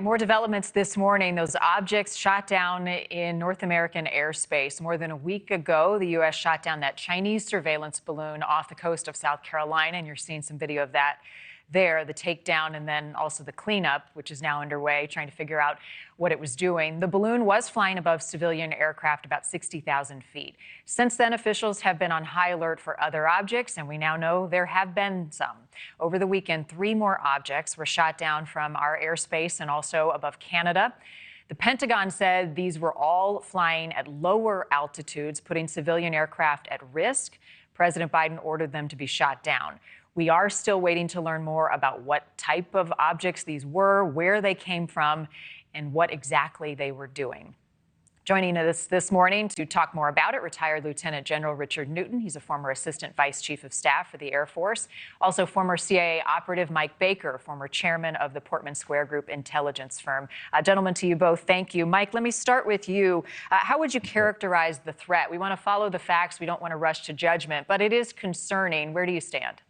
More developments this morning. Those objects shot down in North American airspace. More than a week ago, the U.S. shot down that Chinese surveillance balloon off the coast of South Carolina, and you're seeing some video of that there, the takedown and then also the cleanup, which is now underway, trying to figure out what it was doing. The balloon was flying above civilian aircraft about 60,000 feet. Since then, officials have been on high alert for other objects, and we now know there have been some. Over the weekend, 3 more objects were shot down from our airspace and also above Canada. The Pentagon said these were all flying at lower altitudes, putting civilian aircraft at risk. President Biden ordered them to be shot down. We are still waiting to learn more about what type of objects these were, where they came from, and what exactly they were doing. Joining us this morning to talk more about it, retired Lieutenant General Richard Newton. He's a former Assistant Vice Chief of Staff for the Air Force. Also, former CIA operative Mike Baker, former chairman of the Portman Square Group intelligence firm. Gentlemen, to you both, thank you. Mike, let me start with you. How would you characterize the threat? We want to follow the facts. We don't want to rush to judgment, but it is concerning. Where do you stand?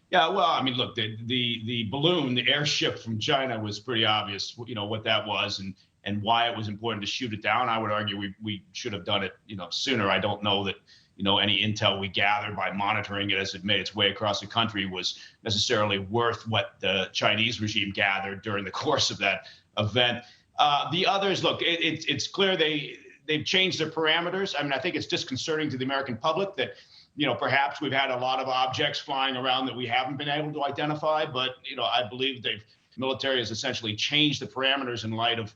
Yeah, well, I mean, look, the balloon, the airship from China was pretty obvious, you know, what that was and why it was important to shoot it down. I would argue we should have done it, you know, sooner. I don't know that, you know, any intel we gathered by monitoring it as it made its way across the country was necessarily worth what the Chinese regime gathered during the course of that event. The others, look, it's clear they've changed their parameters. I mean, I think it's disconcerting to the American public that, you know, perhaps we've had a lot of objects flying around that we haven't been able to identify. But, you know, I believe the military has essentially changed the parameters in light of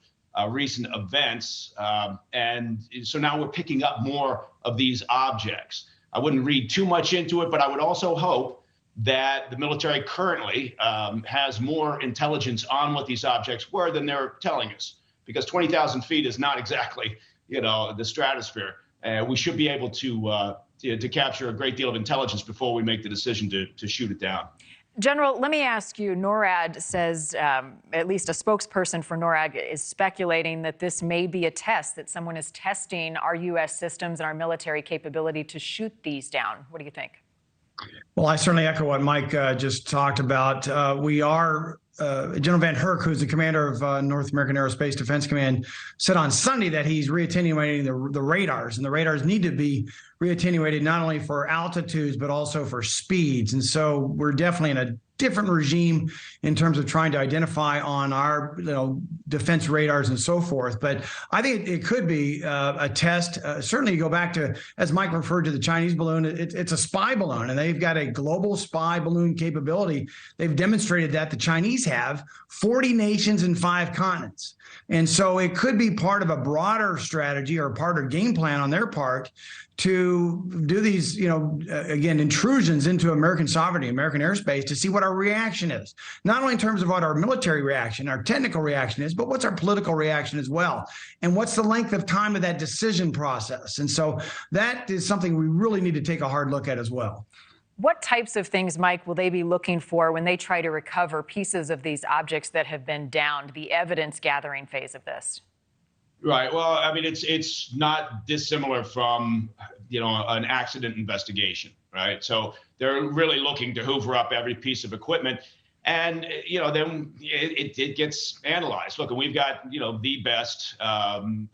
recent events. And so now we're picking up more of these objects. I wouldn't read too much into it, but I would also hope that the military currently has more intelligence on what these objects were than they're telling us, because 20,000 feet is not exactly, you know, the stratosphere. We should be able to capture a great deal of intelligence before we make the decision to shoot it down. General, let me ask you, NORAD says, at least a spokesperson for NORAD is speculating that this may be a test, that someone is testing our U.S. systems and our military capability to shoot these down. What do you think? Well, I certainly echo what Mike just talked about. General Van Herk, who's the commander of North American Aerospace Defense Command, said on Sunday that he's reattenuating the radars, and the radars need to be reattenuated not only for altitudes but also for speeds. And so we're definitely in a different regime in terms of trying to identify on our defense radars and so forth. But I think it could be a test. Certainly you go back to, as Mike referred to, the Chinese balloon. It's a spy balloon, and they've got a global spy balloon capability. They've demonstrated that. The Chinese have 40 nations and 5 continents. And so it could be part of a broader strategy or part of game plan on their part to do these, again, intrusions into American sovereignty, American airspace, to see what our reaction is. Not only in terms of what our military reaction, our technical reaction is, but what's our political reaction as well. And what's the length of time of that decision process? And so that is something we really need to take a hard look at as well. What types of things, Mike, will they be looking for when they try to recover pieces of these objects that have been downed, the evidence gathering phase of this? Right. Well, I mean, it's not dissimilar from, an accident investigation, right? So they're really looking to hoover up every piece of equipment. And, then it gets analyzed. Look, and we've got, the best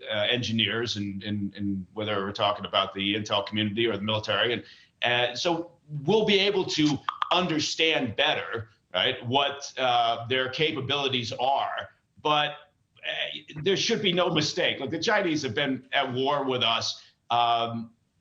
engineers and whether we're talking about the intel community or the military. And so we'll be able to understand better, right, what their capabilities are. But there should be no mistake. Look, the Chinese have been at war with us,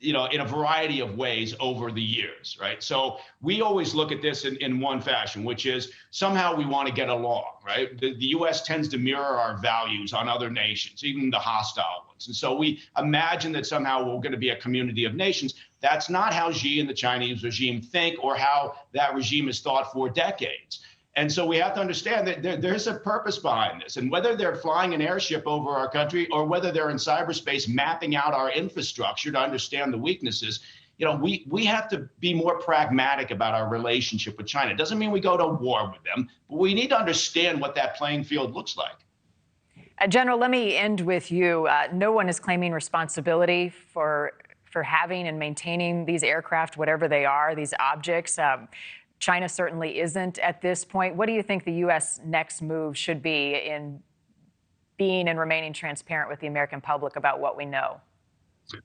in a variety of ways over the years, right? So we always look at this in one fashion, which is somehow we want to get along, right? The U.S. tends to mirror our values on other nations, even the hostile ones. And so we imagine that somehow we're going to be a community of nations. That's not how Xi and the Chinese regime think or how that regime has thought for decades. And so we have to understand that there's a purpose behind this. And whether they're flying an airship over our country or whether they're in cyberspace mapping out our infrastructure to understand the weaknesses, we have to be more pragmatic about our relationship with China. It doesn't mean we go to war with them, but we need to understand what that playing field looks like. General, let me end with you. No one is claiming responsibility for having and maintaining these aircraft, whatever they are, these objects. China certainly isn't at this point. What do you think the U.S. next move should be in being and remaining transparent with the American public about what we know?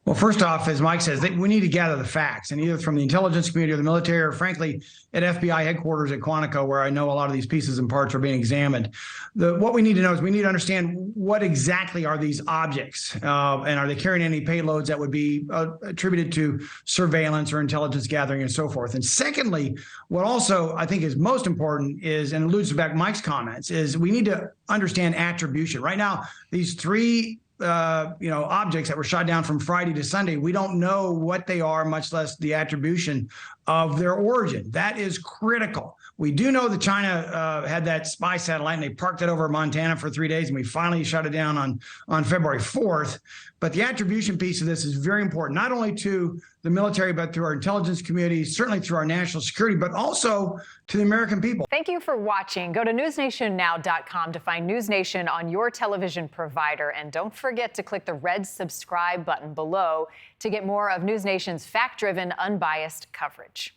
Well, first off, as Mike says, we need to gather the facts, and either from the intelligence community or the military, or frankly, at FBI headquarters at Quantico, where I know a lot of these pieces and parts are being examined. What we need to know is we need to understand what exactly are these objects, and are they carrying any payloads that would be attributed to surveillance or intelligence gathering and so forth. And secondly, what also I think is most important is, and alludes back to Mike's comments, is we need to understand attribution. Right now, these three objects that were shot down from Friday to Sunday, we don't know what they are, much less the attribution of their origin. That is critical. We do know that China had that spy satellite, and they parked it over Montana for 3 days, and we finally shut it down on February 4th. But the attribution piece of this is very important, not only to the military, but through our intelligence community, certainly through our national security, but also to the American people. Thank you for watching. Go to newsnationnow.com to find NewsNation on your television provider. And don't forget to click the red subscribe button below to get more of NewsNation's fact-driven, unbiased coverage.